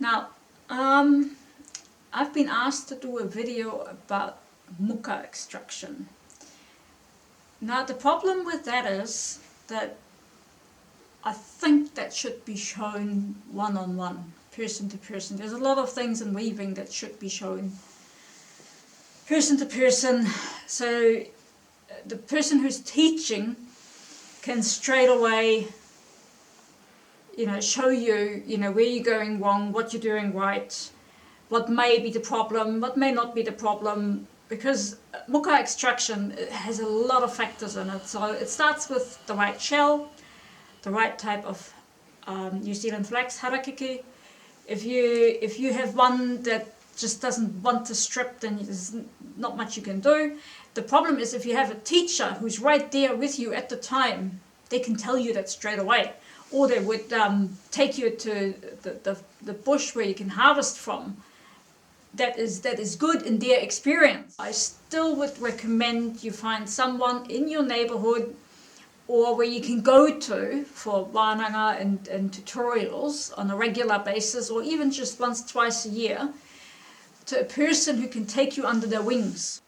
Now, I've been asked to do a video about Muka extraction. Now, the problem with that is that I think that should be shown one-on-one, person to person. There's a lot of things in weaving that should be shown person to person, so the person who's teaching can straight away, show you, where you're going wrong, what you're doing right, what may be the problem, what may not be the problem, because Muka extraction has a lot of factors in it. So it starts with the right shell, the right type of New Zealand flax, harakeke. If you have one that just doesn't want to strip, then there's not much you can do. The problem is if you have a teacher who's right there with you at the time, they can tell you that straight away. Or they would take you to the bush where you can harvest from. That is good in their experience. I still would recommend you find someone in your neighborhood or where you can go to for wānanga and tutorials on a regular basis, or even just once, twice a year, to a person who can take you under their wings.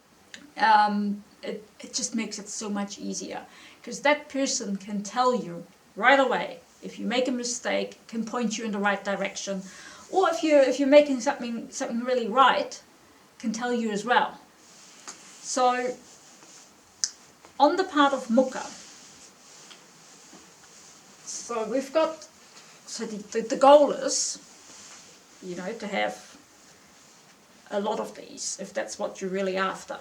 It just makes it so much easier, because that person can tell you right away if you make a mistake, can point you in the right direction, or if you're making something really right, can tell you as well. So on the part of Muka, so we've got, so the goal is, to have a lot of these, if that's what you're really after.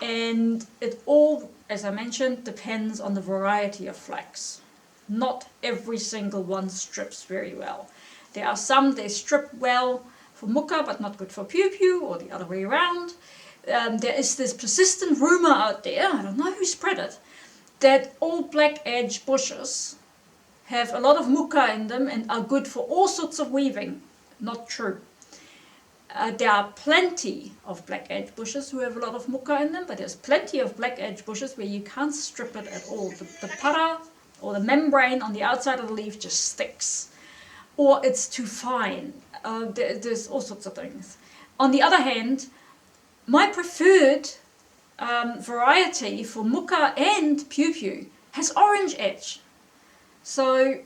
And it all, as I mentioned, depends on the variety of flax. Not every single one strips very well. There are some, they strip well for Muka, but not good for piu-piu, or the other way around. There is this persistent rumor out there, I don't know who spread it, that all black edge bushes have a lot of Muka in them and are good for all sorts of weaving. Not true. There are plenty of black edge bushes who have a lot of Muka in them, but there's plenty of black edge bushes where you can't strip it at all. The para or the membrane on the outside of the leaf just sticks, or it's too fine. There's all sorts of things. On the other hand, my preferred variety for Muka and piu-piu has orange edge. So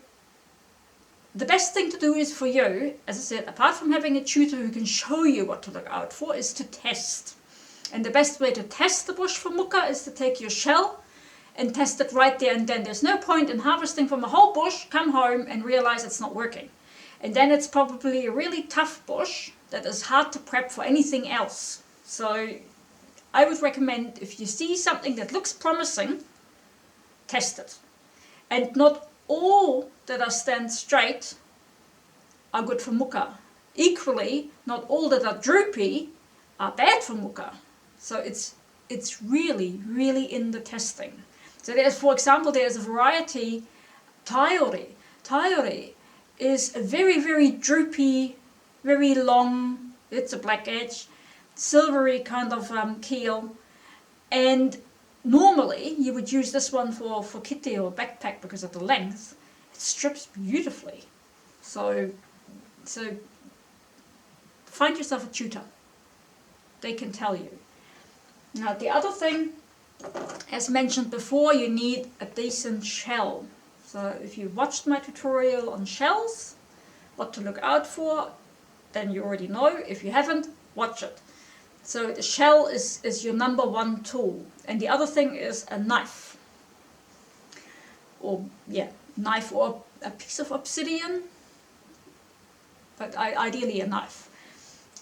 the best thing to do is for you, as I said, apart from having a tutor who can show you what to look out for, is to test. And the best way to test the bush for Muka is to take your shell and test it right there and then. There's no point in harvesting from a whole bush, come home and realize it's not working. And then it's probably a really tough bush that is hard to prep for anything else. So I would recommend, if you see something that looks promising, test it. And not all that are stand straight are good for Muka. Equally, not all that are droopy are bad for Muka. So it's really, really in the testing. So there's, for example, there's a variety, Taiori. Taiori is a very, very droopy, very long, it's a black edge, silvery kind of keel, and normally you would use this one for kite or backpack because of the length. It strips beautifully. So find yourself a tutor. They can tell you. Now the other thing, as mentioned before, you need a decent shell. So if you watched my tutorial on shells, what to look out for, then you already know. If you haven't, watch it. So the shell is your number one tool. And the other thing is a knife. Knife or a piece of obsidian, but ideally a knife.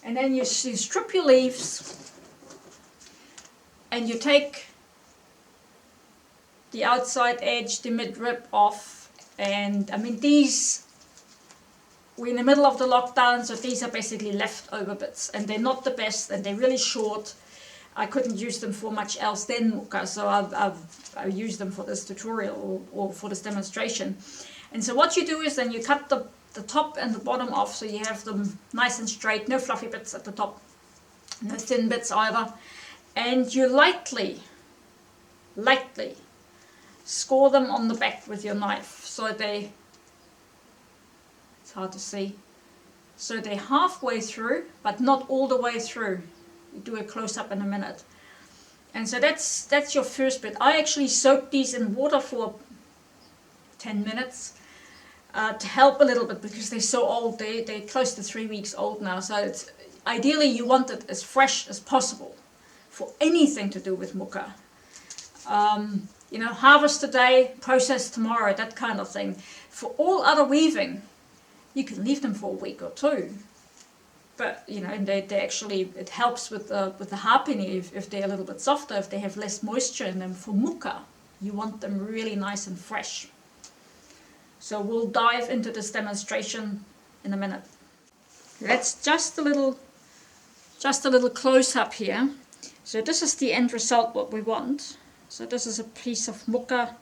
And then you strip your leaves and you take the outside edge, the midrib off, and I mean these, we're in the middle of the lockdown, so these are basically leftover bits, and they're not the best, and they're really short. I couldn't use them for much else than Muka, so I've used them for this tutorial or for this demonstration. And so what you do is then you cut the top and the bottom off, so you have them nice and straight, no fluffy bits at the top, no thin bits either. And you lightly score them on the back with your knife, so hard to see. So they're halfway through, but not all the way through. We do a close-up in a minute. And so that's your first bit. I actually soak these in water for 10 minutes to help a little bit because they're so old. They're close to 3 weeks old now. So it's, ideally you want it as fresh as possible for anything to do with muka. You know, harvest today, process tomorrow, that kind of thing. For all other weaving, you can leave them for a week or two. But, you know, they actually, it helps with the harpini if they're a little bit softer, if they have less moisture in them. For muka, you want them really nice and fresh. So we'll dive into this demonstration in a minute. That's just a little close-up here. So this is the end result, what we want. So this is a piece of muka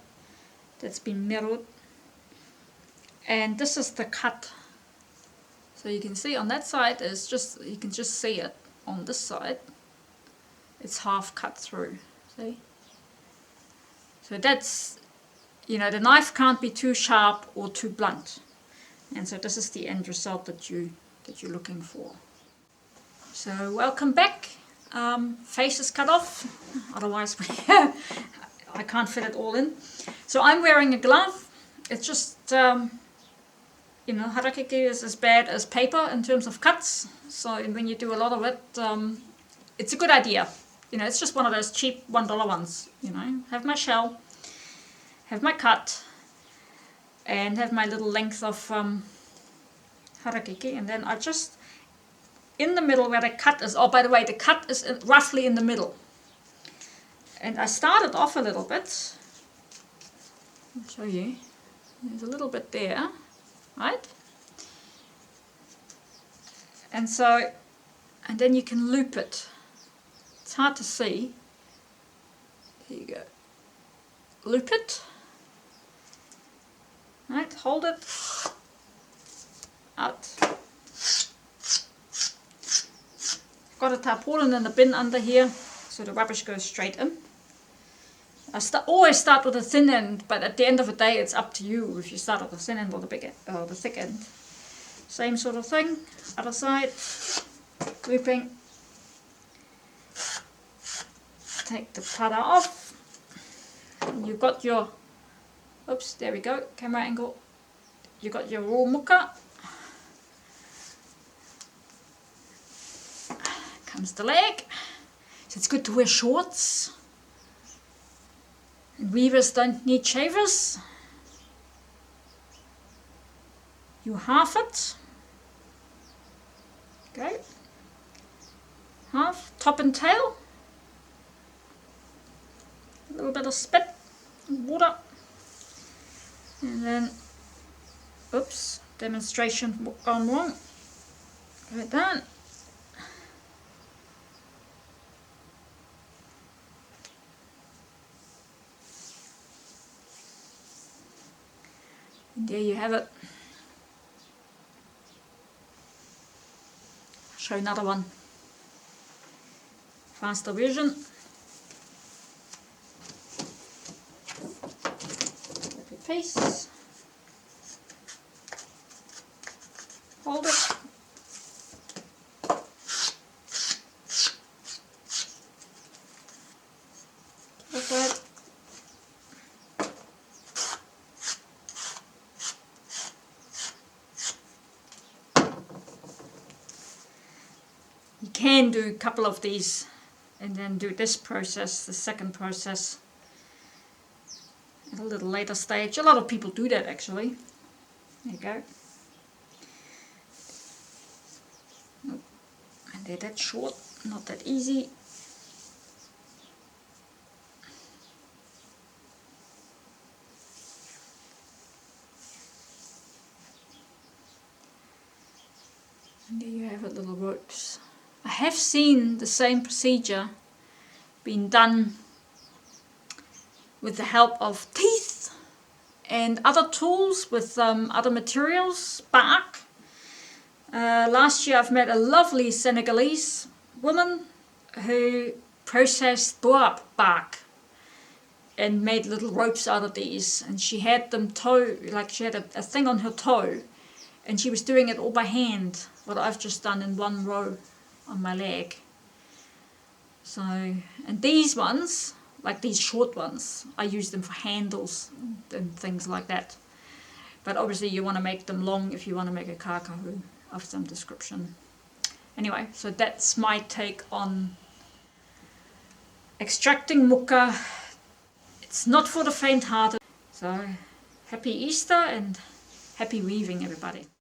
that's been mirrored. And this is the cut. So you can see on that side is just, you can just see it. On this side, it's half cut through. See? So that's, you know, the knife can't be too sharp or too blunt. And so this is the end result that you're looking for. So welcome back. Face is cut off, otherwise I can't fit it all in. So I'm wearing a glove. It's just, you know, harakeke is as bad as paper in terms of cuts. So when you do a lot of it, it's a good idea. You know, it's just one of those cheap $1 ones. You know, have my shell, have my cut, and have my little length of harakeke, and then I just, in the middle where the cut is, oh by the way, the cut is roughly in the middle. And I started off a little bit. I'll show you. There's a little bit there, right? And so, and then you can loop it. It's hard to see. There you go. Loop it. Right, hold it. Out. Got a tarpaulin in the bin under here, so the rubbish goes straight in. I always start with the thin end, but at the end of the day it's up to you if you start with the thin end or the big end, or the thick end. Same sort of thing, other side, looping. Take the putter off. And you've got your, oops, there we go, camera angle. You've got your raw muka. Comes the leg. So it's good to wear shorts. And weavers don't need shavers. You half it. Okay. Half, top and tail. A little bit of spit and water. And then, oops, demonstration gone wrong. Right down. And there you have it. I'll show another one. Faster version. Piece. Hold it. Like that. You can do a couple of these and then do this process, the second process, at a little later stage. A lot of people do that actually. There you go. And they're that short, not that easy. And there you have it, little ropes. I have seen the same procedure being done with the help of teeth and other tools with other materials, bark. Last year I've met a lovely Senegalese woman who processed boab bark and made little ropes out of these, and she had them toe, like she had a thing on her toe, And she was doing it all by hand, what I've just done in one row on my leg. So, and these ones, like these short ones, I use them for handles and things like that. But obviously you want to make them long if you want to make a kākahu of some description. Anyway, so that's my take on extracting muka. It's not for the faint-hearted. So happy Easter and happy weaving, everybody.